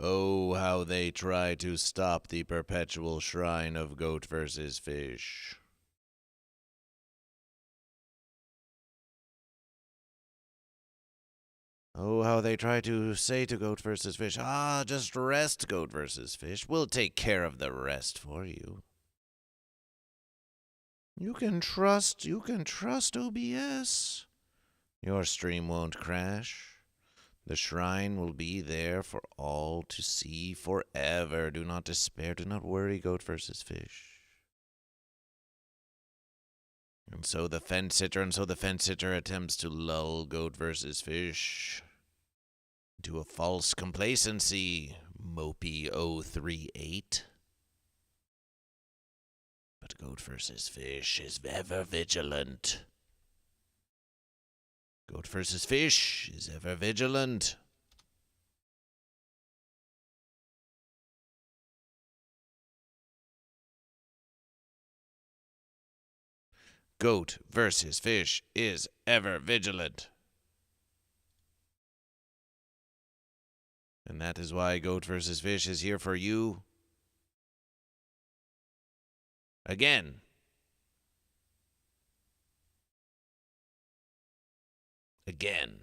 Oh, how they try to stop the perpetual shrine of goat versus fish. Oh, how they try to say to goat versus fish, just rest, goat versus fish. We'll take care of the rest for you. You can trust OBS. Your stream won't crash. The shrine will be there for all to see forever. Do not despair. Do not worry, goat versus fish. And so the fence sitter attempts to lull goat versus fish into a false complacency, Mopey 038. But goat versus fish is ever vigilant. Goat versus fish is ever vigilant. Goat versus fish is ever vigilant. And that is why Goat versus Fish is here for you. Again. Again.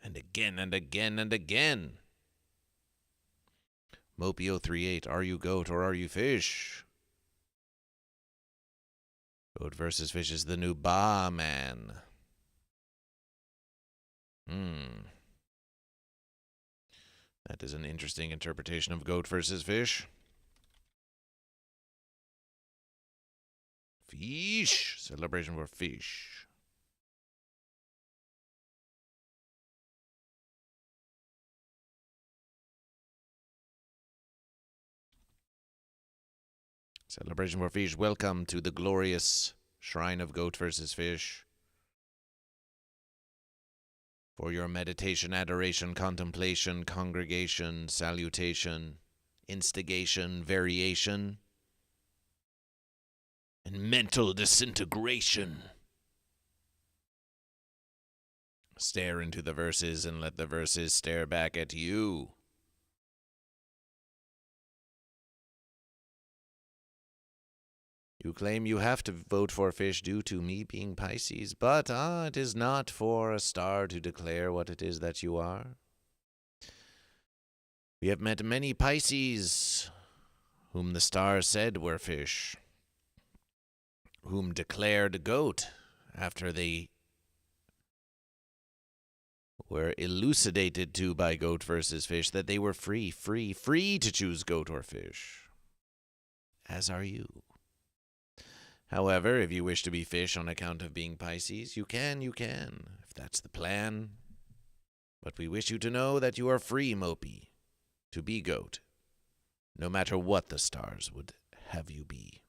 And again and again and again. Mopey038, are you goat or are you fish? Goat versus Fish is the new Bah Man. That is an interesting interpretation of Goat versus Fish. Fish. Celebration for fish. Celebration for fish. Welcome to the glorious shrine of Goat versus Fish. For your meditation, adoration, contemplation, congregation, salutation, instigation, variation, and mental disintegration. Stare into the verses and let the verses stare back at you. You claim you have to vote for fish due to me being Pisces, but it is not for a star to declare what it is that you are. We have met many Pisces whom the star said were fish, whom declared goat after they were elucidated to by Goat versus Fish that they were free to choose goat or fish. As are you. However, if you wish to be fish on account of being Pisces, you can, if that's the plan. But we wish you to know that you are free, Mopey, to be goat, no matter what the stars would have you be.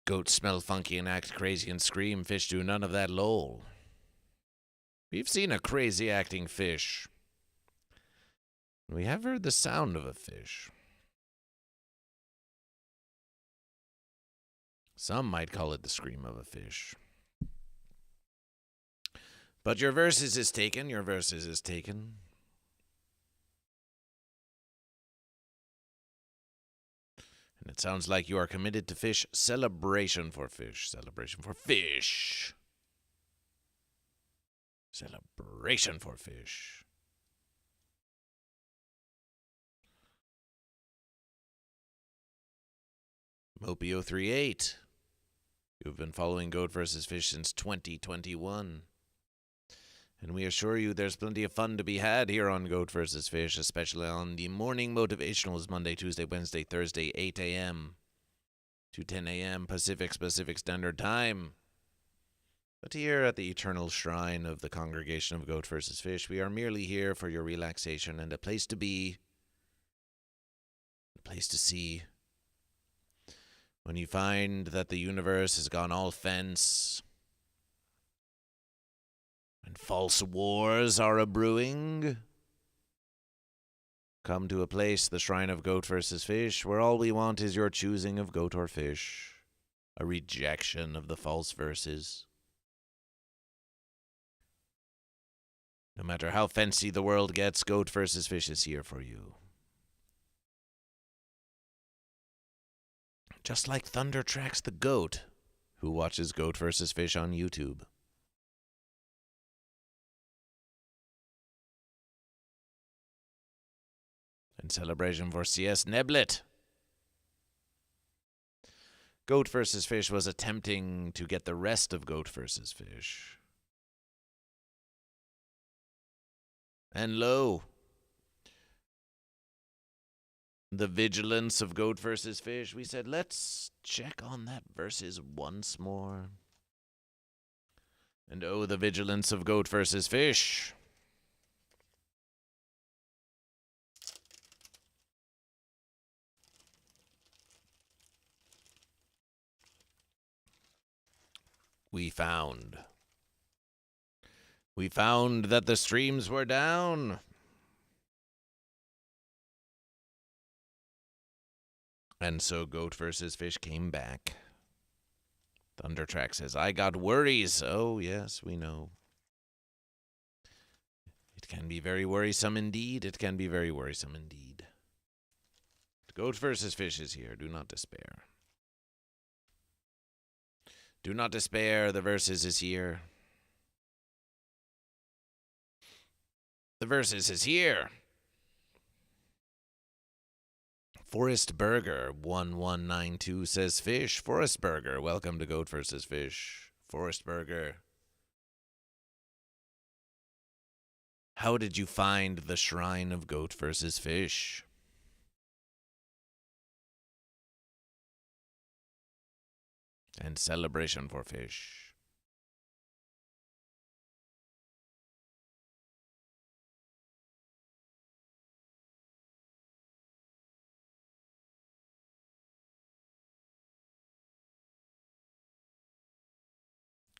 Goats smell funky and act crazy and scream. Fish do none of that, lol. We've seen a crazy acting fish. We have heard the sound of a fish. Some might call it the scream of a fish. But your verses is taken. And it sounds like you are committed to fish. Celebration for fish. Celebration for fish. Celebration for fish. Mopey038. You've been following Goat vs. Fish since 2021. And we assure you there's plenty of fun to be had here on Goat vs. Fish, especially on the morning motivationals Monday, Tuesday, Wednesday, Thursday, 8 a.m. to 10 a.m. Pacific Standard Time. But here at the eternal shrine of the congregation of Goat vs. Fish, we are merely here for your relaxation and a place to be, a place to see. When you find that the universe has gone all fence, and false wars are a-brewing, come to a place, the Shrine of Goat vs. Fish, where all we want is your choosing of goat or fish, a rejection of the false verses. No matter how fancy the world gets, Goat vs. Fish is here for you. Just like Thunder tracks the goat, who watches Goat vs. Fish on YouTube. In celebration for CS Neblet, Goat vs. Fish was attempting to get the rest of Goat vs. Fish. And lo, the vigilance of Goat vs. Fish, we said, let's check on that versus once more. And oh, the vigilance of Goat vs. Fish. We found that the streams were down. And so Goat vs. Fish came back. Thundertrack says, I got worries. Oh, yes, we know. It can be very worrisome indeed. It can be very worrisome indeed. Goat vs. Fish is here. Do not despair. Do not despair. The versus is here. The versus is here. Forest Burger 1192 says Fish. Forest Burger, welcome to Goat vs. Fish. Forest Burger. How did you find the shrine of Goat vs. Fish? And celebration for fish.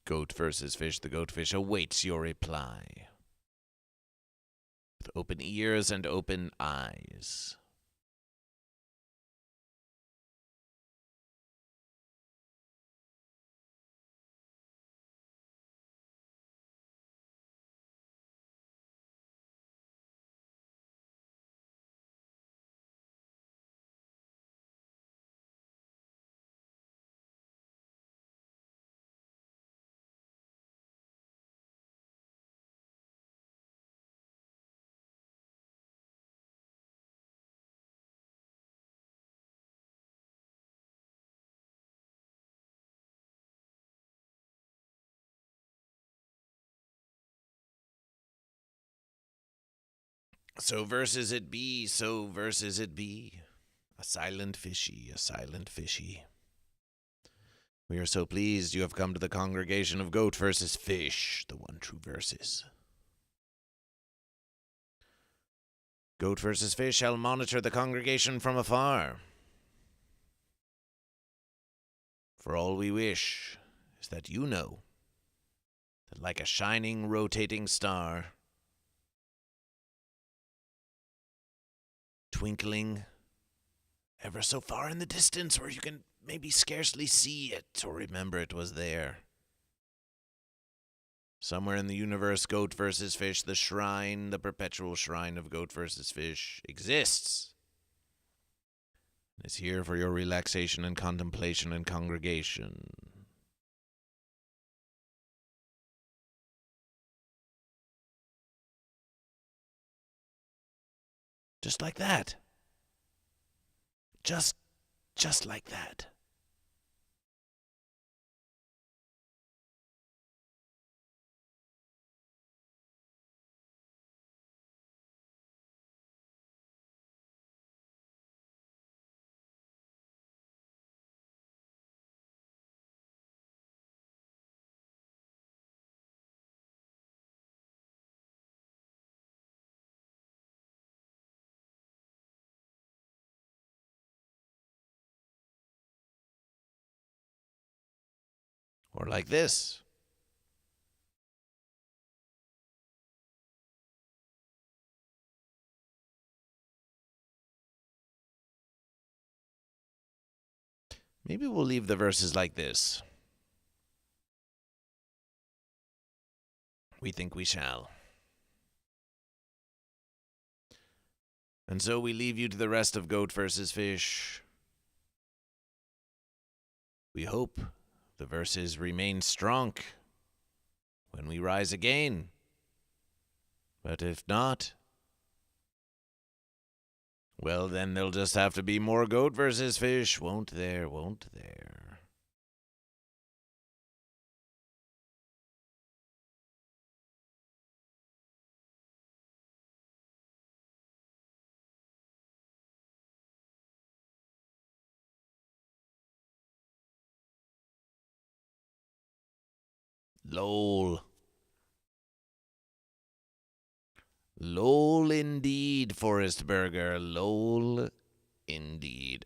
Goat vs. Fish, the Goatfish awaits your reply. With open ears and open eyes. So versus it be, so versus it be. A silent fishy, a silent fishy. We are so pleased you have come to the congregation of Goat vs. Fish, the one true versus. Goat vs. Fish shall monitor the congregation from afar. For all we wish is that you know that like a shining, rotating star, twinkling ever so far in the distance where you can maybe scarcely see it or remember it was there. Somewhere in the universe, Goat vs. Fish, the shrine, the perpetual shrine of Goat vs. Fish, exists. And is here for your relaxation and contemplation and congregation. Just like that. Just like that. Or like this. Maybe we'll leave the verses like this. We think we shall. And so we leave you to the rest of Goat vs. Fish. We hope the verses remain strong when we rise again. But if not, well, then there'll just have to be more Goat vs. Fish, won't there? Lol. Lol indeed, Forrest Burger. Lol indeed.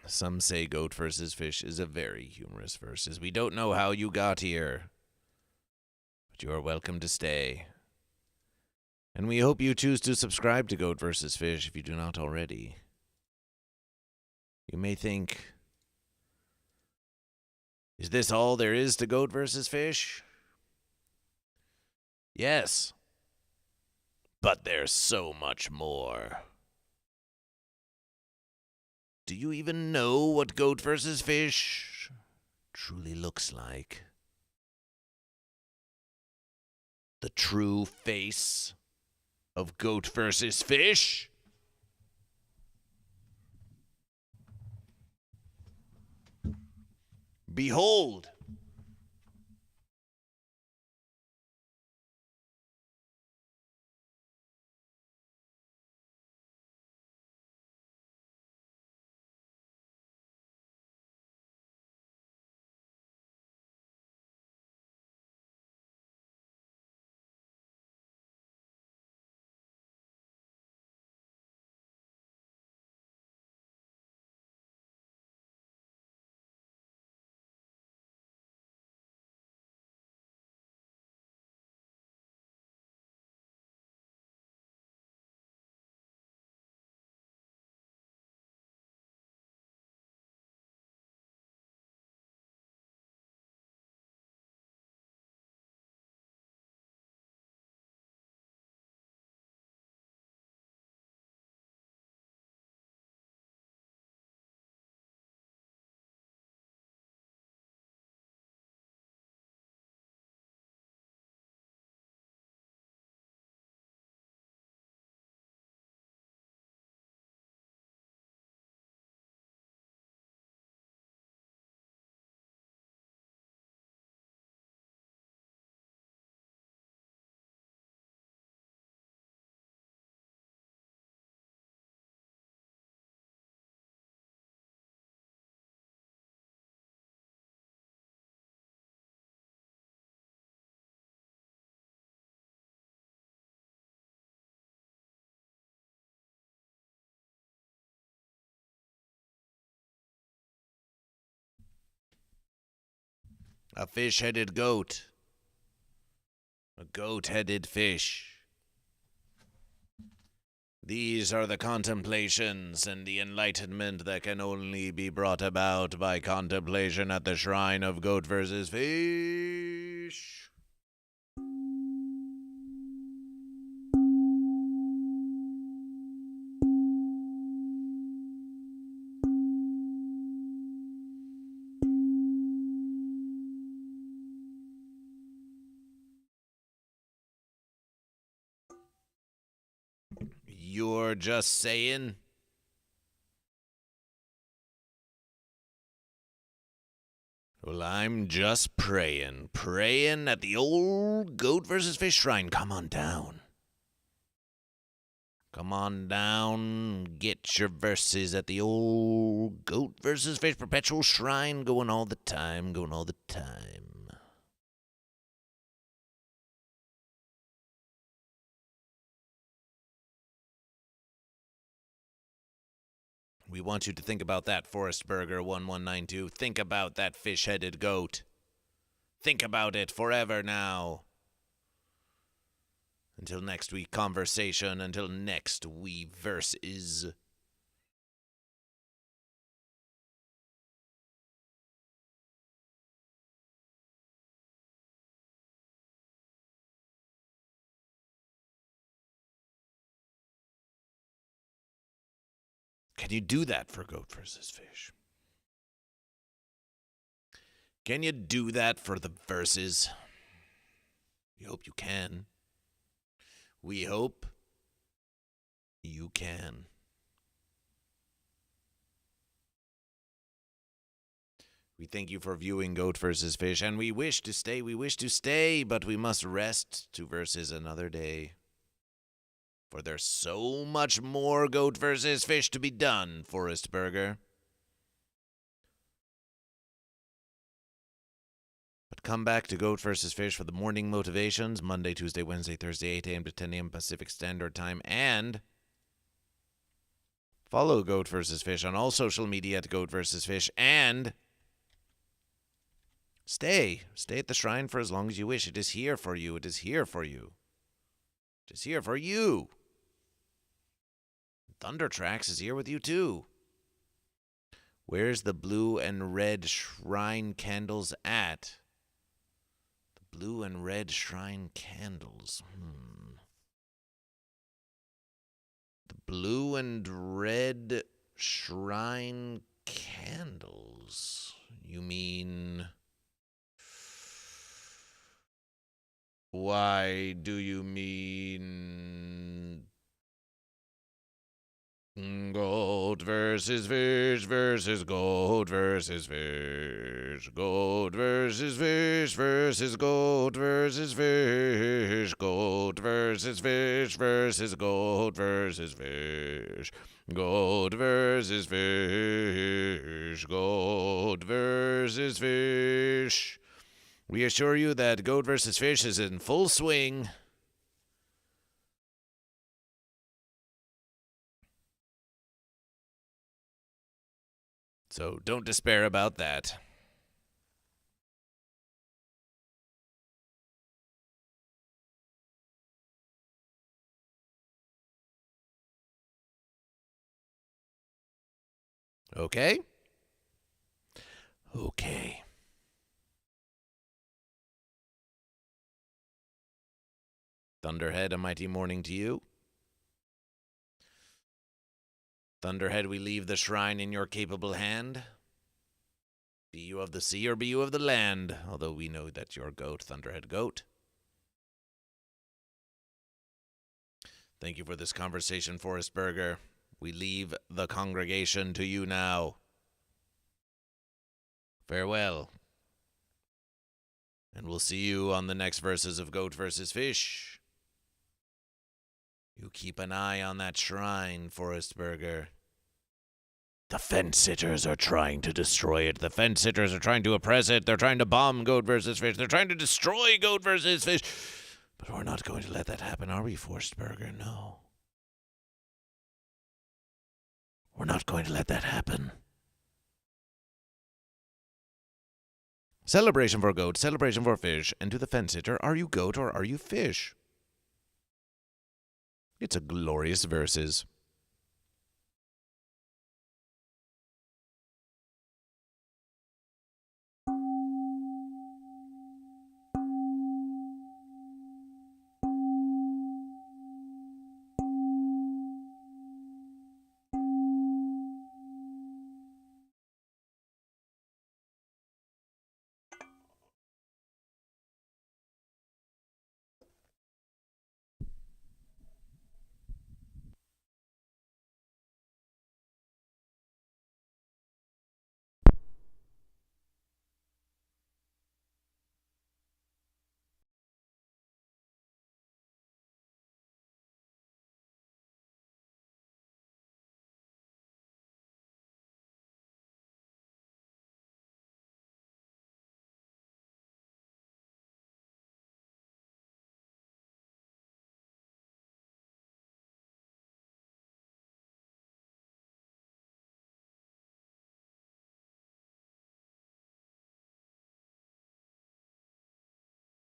Some say Goat vs. Fish is a very humorous verses. We don't know how you got here, but you are welcome to stay. And we hope you choose to subscribe to Goat vs. Fish if you do not already. You may think, is this all there is to Goat vs. Fish? Yes. But there's so much more. Do you even know what Goat vs. Fish truly looks like? The true face of Goat vs. Fish? Behold! A fish-headed goat. A goat-headed fish. These are the contemplations and the enlightenment that can only be brought about by contemplation at the shrine of Goat vs. Fish. You're just saying? Well, I'm just praying at the old Goat vs. Fish shrine. Come on down. Come on down, get your verses at the old Goat vs. Fish perpetual shrine going all the time. We want you to think about that, Forest Burger 1192. Think about that fish-headed goat. Think about it forever now. Until next week, conversation. Until next week, verses. Can you do that for Goat versus Fish? Can you do that for the verses? We hope you can. We hope you can. We thank you for viewing Goat vs. Fish, and we wish to stay, but we must rest to versus another day. For there's so much more Goat vs. Fish to be done, Forest Burger. But come back to Goat vs. Fish for the morning motivations, Monday, Tuesday, Wednesday, Thursday, 8 a.m. to 10 a.m. Pacific Standard Time, and follow Goat vs. Fish on all social media at Goat vs. Fish, and stay at the shrine for as long as you wish. It is here for you. It is here for you. It is here for you. Thunder Tracks is here with you too. Where's the blue and red shrine candles at? The blue and red shrine candles. The blue and red shrine candles. You mean... Why do you mean... Goat versus fish versus goat versus fish. Goat versus fish versus goat versus fish. Goat versus fish versus goat versus fish. Goat versus fish. Goat versus fish. We assure you that Goat vs. Fish is in full swing. So don't despair about that. Okay? Okay. Thunderhead, a mighty morning to you. Thunderhead, we leave the shrine in your capable hand. Be you of the sea or be you of the land, although we know that you're goat, Thunderhead goat. Thank you for this conversation, Forest Burger. We leave the congregation to you now. Farewell. And we'll see you on the next verses of Goat vs. Fish. You keep an eye on that shrine, Forest Burger. The fence-sitters are trying to destroy it. The fence-sitters are trying to oppress it. They're trying to bomb Goat vs. Fish. They're trying to destroy Goat vs. Fish. But we're not going to let that happen, are we, Forest Burger? No. We're not going to let that happen. Celebration for goat, celebration for fish, and to the fence-sitter, are you goat or are you fish? It's a glorious verses.